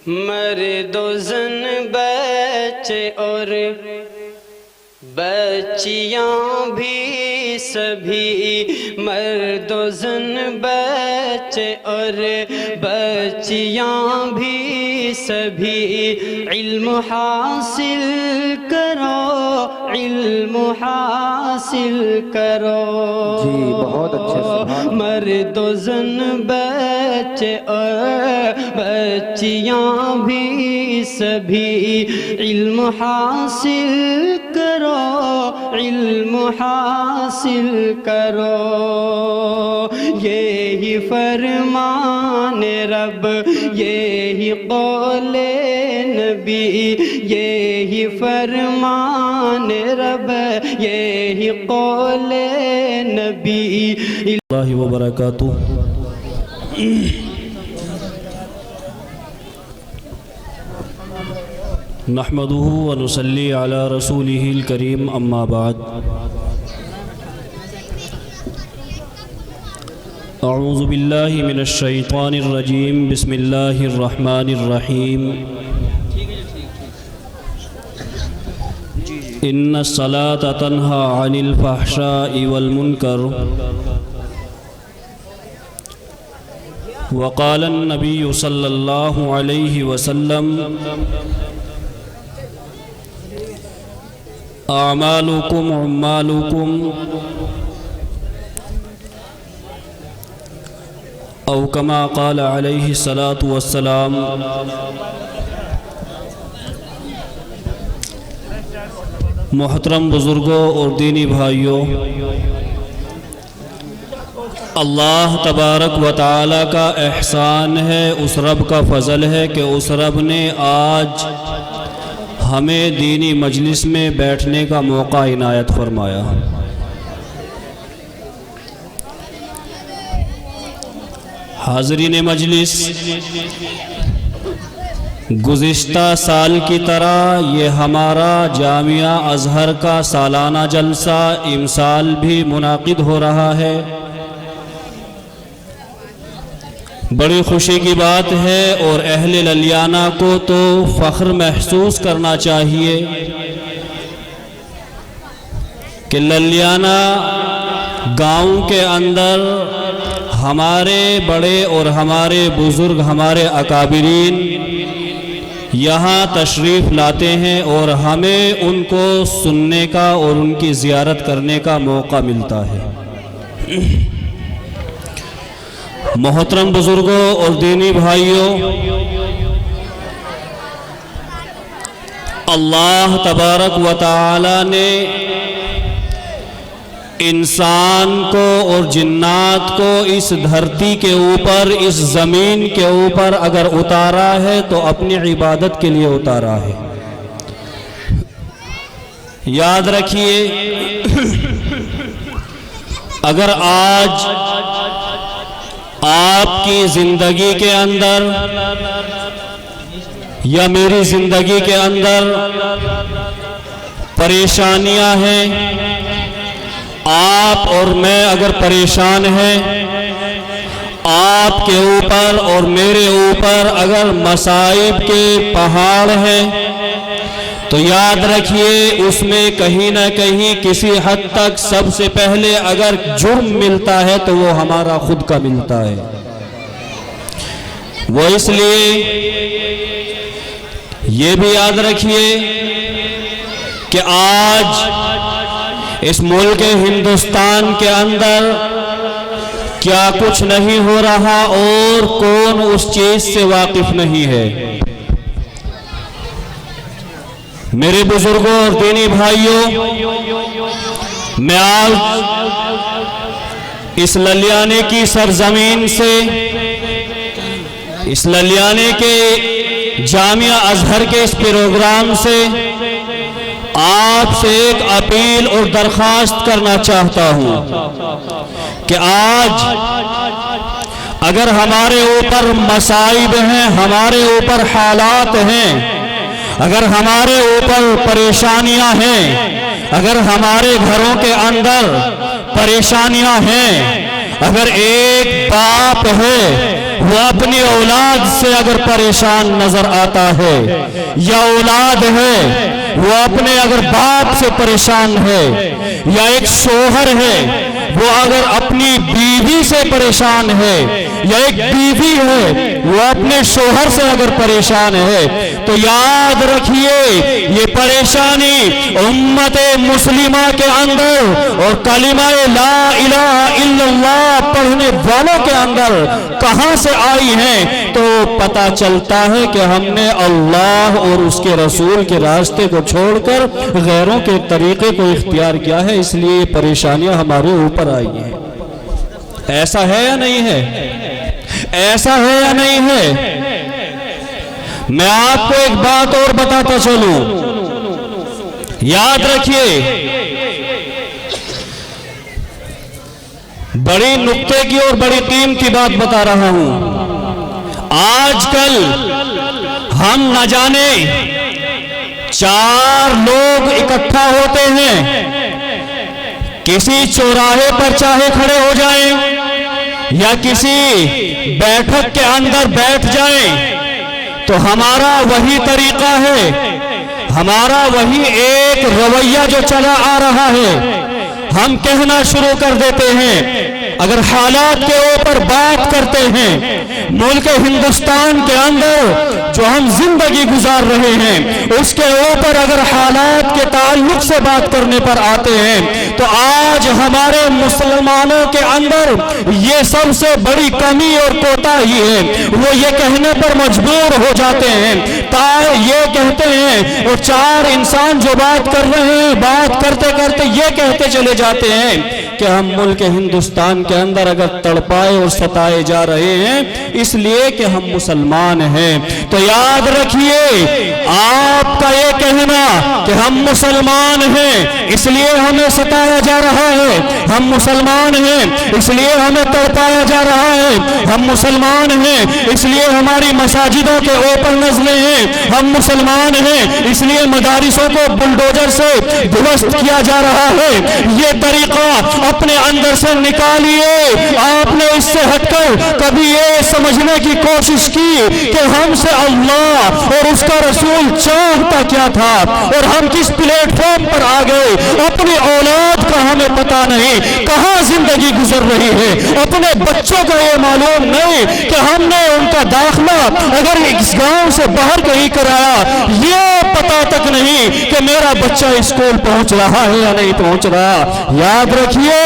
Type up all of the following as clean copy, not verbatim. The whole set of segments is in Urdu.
مرد و زن بچے اور بچیاں بھی سبھی، مرد و زن بچے اور بچیاں بھی سبھی، علم حاصل کرو، علم حاصل کرو۔ جی بہت اچھے سبحان۔ مرد و زن بچے اور بچیاں بھی سبھی، علم حاصل کرو، علم حاصل کرو۔ یہی فرمان رب، یہی قول نبی، یہی فرمان رب، یہی قول نبی۔ اللہ وبرکاتہ۔ نحمده ونصلي على رسوله الكريم اما بعد۔ اعوذ باللہ من الشیطان الرجیم، بسم اللہ الرحمن الرحیم۔ ان الصلاة تنہی عن الفحشاء والمنکر، وقال النبی صلی اللہ علیہ وسلم، اعمالکم عمالکم، او کما قال علیہ الصلاۃ والسلام۔ محترم بزرگوں اور دینی بھائیوں، اللہ تبارک و تعالیٰ کا احسان ہے، اس رب کا فضل ہے کہ اس رب نے آج ہمیں دینی مجلس میں بیٹھنے کا موقع عنایت فرمایا۔ حاضرین مجلس، گزشتہ سال کی طرح یہ ہمارا جامعہ ازہر کا سالانہ جلسہ امسال بھی منعقد ہو رہا ہے۔ بڑی خوشی کی بات ہے اور اہل للیانہ کو تو فخر محسوس کرنا چاہیے کہ للیانہ گاؤں کے اندر ہمارے بڑے اور ہمارے بزرگ، ہمارے اکابرین یہاں تشریف لاتے ہیں اور ہمیں ان کو سننے کا اور ان کی زیارت کرنے کا موقع ملتا ہے۔ محترم بزرگوں اور دینی بھائیوں، اللہ تبارک و تعالی نے انسان کو اور جنات کو اس دھرتی کے اوپر، اس زمین کے اوپر اگر اتارا ہے تو اپنی عبادت کے لیے اتارا ہے۔ یاد رکھیے، اگر آج آپ کی زندگی کے اندر یا میری زندگی کے اندر پریشانیاں ہیں، آپ اور میں اگر پریشان ہیں، آپ کے اوپر اور میرے اوپر اگر مصائب کے پہاڑ ہیں، تو یاد رکھیے اس میں کہیں نہ کہیں کسی حد تک سب سے پہلے اگر جرم ملتا ہے تو وہ ہمارا خود کا ملتا ہے۔ وہ اس لیے یہ بھی یاد رکھیے کہ آج اس ملک ہندوستان کے اندر کیا کچھ نہیں ہو رہا اور کون اس چیز سے واقف نہیں ہے۔ میرے بزرگوں اور دینی بھائیوں، میں آج اس للیانے کی سرزمین سے، اس للیانے کے جامعہ ازہر کے اس پروگرام سے آپ سے ایک اپیل اور درخواست کرنا چاہتا ہوں کہ آج اگر ہمارے اوپر مصائب ہیں، ہمارے اوپر حالات ہیں، اگر ہمارے اوپر پریشانیاں ہیں، اگر ہمارے گھروں کے اندر پریشانیاں ہیں، اگر ایک باپ ہے وہ اپنی اولاد سے اگر پریشان نظر آتا ہے، یا اولاد ہے وہ اپنے اگر باپ سے پریشان ہے، یا ایک شوہر ہے وہ اگر اپنی بیوی سے پریشان ہے، یا ایک بیوی ہے وہ اپنے شوہر سے اگر پریشان ہے، تو یاد رکھیے یہ پریشانی امت مسلمہ کے اندر اور کلمہ لا الہ الا اللہ پڑھنے والوں کے اندر کہاں سے آئی ہیں؟ تو پتہ چلتا ہے کہ ہم نے اللہ اور اس کے رسول کے راستے کو چھوڑ کر غیروں کے طریقے کو اختیار کیا ہے، اس لیے یہ پریشانیاں ہمارے اوپر آئی ہیں۔ ایسا ہے یا نہیں ہے؟ ایسا ہے یا نہیں ہے؟ میں آپ کو ایک بات اور بتاتا چلوں، یاد رکھیے، بڑی نکتے کی اور بڑی قیمتی بات بتا رہا ہوں۔ آج کل ہم نہ جانے 4 لوگ اکٹھا ہوتے ہیں، کسی چوراہے پر چاہے کھڑے ہو جائیں یا کسی بیٹھک کے اندر بیٹھ جائیں، تو ہمارا وہی طریقہ ہے، ہمارا وہی ایک رویہ جو چلا آ رہا ہے، ہم کہنا شروع کر دیتے ہیں۔ اگر حالات کے اوپر بات کرتے ہیں، ملک ہندوستان کے اندر جو ہم زندگی گزار رہے ہیں اس کے اوپر اگر حالات کے تعلق سے بات کرنے پر آتے ہیں، تو آج ہمارے مسلمانوں کے اندر یہ سب سے بڑی کمی اور کوتاہی ہے، وہ یہ کہنے پر مجبور ہو جاتے ہیں، یہ کہتے ہیں، اور 4 انسان جو بات کر رہے ہیں بات کرتے کرتے یہ کہتے چلے جاتے ہیں کہ ہم ملک ہندوستان کے اندر اگر تڑپائے اور ستائے جا رہے ہیں اس لیے کہ ہم مسلمان ہیں۔ تو یاد رکھیے، آپ کا یہ کہنا کہ ہم مسلمان ہیں اس لیے ہمیں ستایا جا رہا ہے، ہم مسلمان ہیں اس لیے ہمیں تڑپایا جا رہا ہے، ہم مسلمان ہیں اس لیے ہماری مساجدوں کے اوپر نزلیں ہیں، ہم مسلمان ہیں اس لیے مدارسوں کو بلڈوزر سے دھوست کیا جا رہا ہے، یہ طریقہ اپنے اندر سے نکالیے۔ آپ نے اس سے ہٹ کر کبھی یہ سمجھنے کی کوشش کی کہ ہم سے اللہ اور اس کا رسول چاہتا کیا تھا اور ہم کس پلیٹ فارم پر آ گئے؟ اپنی اولاد کا ہمیں پتہ نہیں کہاں زندگی گزر رہی ہے، اپنے بچوں کا یہ معلوم نہیں کہ ہم نے ان کا داخلہ اگر اس گاؤں سے باہر کہیں کرایا، یہ پتہ تک نہیں کہ میرا بچہ اسکول پہنچ رہا ہے یا نہیں پہنچ رہا۔ یاد رکھیے،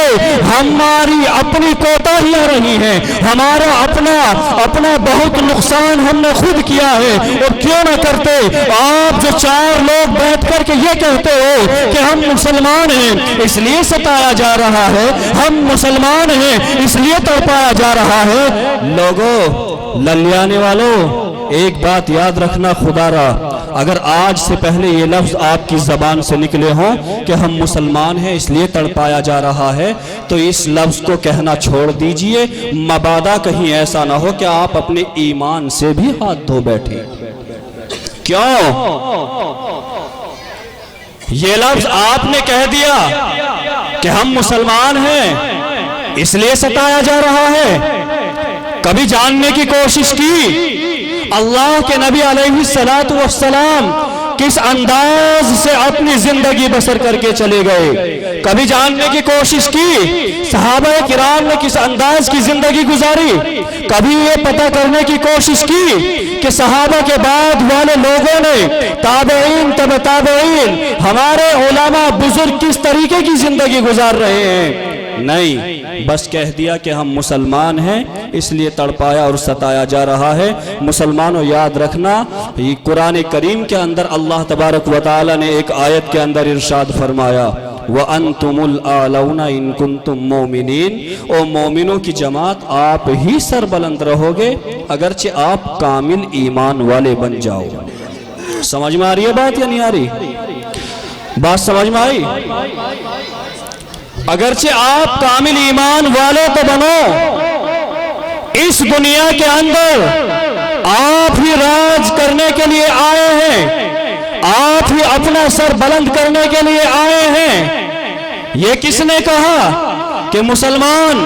ہماری اپنی کوتاہیاں رہی ہیں، ہمارا اپنا بہت نقصان ہم نے خود کیا ہے، اور کیوں نہ کرتے آپ جو 4 لوگ بیٹھ کر کے یہ کہتے ہو کہ ہم مسلمان ہیں اس لیے ستایا جا رہا ہے، ہم مسلمان ہیں اس لیے تڑپایا جا رہا ہے۔ لوگوں، للیانے والوں، ایک بات یاد رکھنا، خدا را اگر آج سے پہلے یہ لفظ آپ کی زبان سے نکلے ہوں کہ ہم مسلمان ہیں اس لیے تڑپایا جا رہا ہے، تو اس لفظ کو کہنا چھوڑ دیجئے، مبادا کہیں ایسا نہ ہو کہ آپ اپنے ایمان سے بھی ہاتھ دھو بیٹھیں۔ کیوں؟ یہ لفظ آپ نے کہہ دیا کہ ہم مسلمان ہیں اس لیے ستایا جا رہا ہے، کبھی جاننے کی کوشش کی اللہ کے نبی علیہ السلام کس انداز سے اپنی زندگی بسر کر کے چلے گئے؟ کبھی جاننے کی کوشش کی صحابہ کرام نے کس انداز کی زندگی گزاری؟ کبھی یہ پتہ کرنے کی کوشش کی کہ صحابہ کے بعد والے لوگوں نے، تابعین تبع تابعین، ہمارے علماء بزرگ کس طریقے کی زندگی گزار رہے ہیں؟ نہیں، بس کہہ دیا کہ ہم مسلمان ہیں اس لیے تڑپایا اور ستایا جا رہا ہے۔ مسلمانوں، یاد رکھنا، یہ قرآن کریم کے اندر اللہ تبارک و تعالی نے ایک آیت کے اندر ارشاد فرمایا، وَأَنْتُمُ الْأَعْلَوْنَ إِن كُنتُم مُؤْمِنِينَ، او مومنوں کی جماعت آپ ہی سربلند رہو گے اگرچہ آپ کامل ایمان والے بن جاؤ۔ سمجھ میں آ رہی ہے بات یا نہیں آ رہی؟ بات سمجھ میں آئی؟ اگرچہ آپ کامل ایمان والے تو بنو، اس دنیا کے اندر آپ ہی راج کرنے کے لیے آئے ہیں، آپ ہی اپنا سر بلند کرنے کے لیے آئے ہیں۔ یہ کس نے کہا کہ مسلمان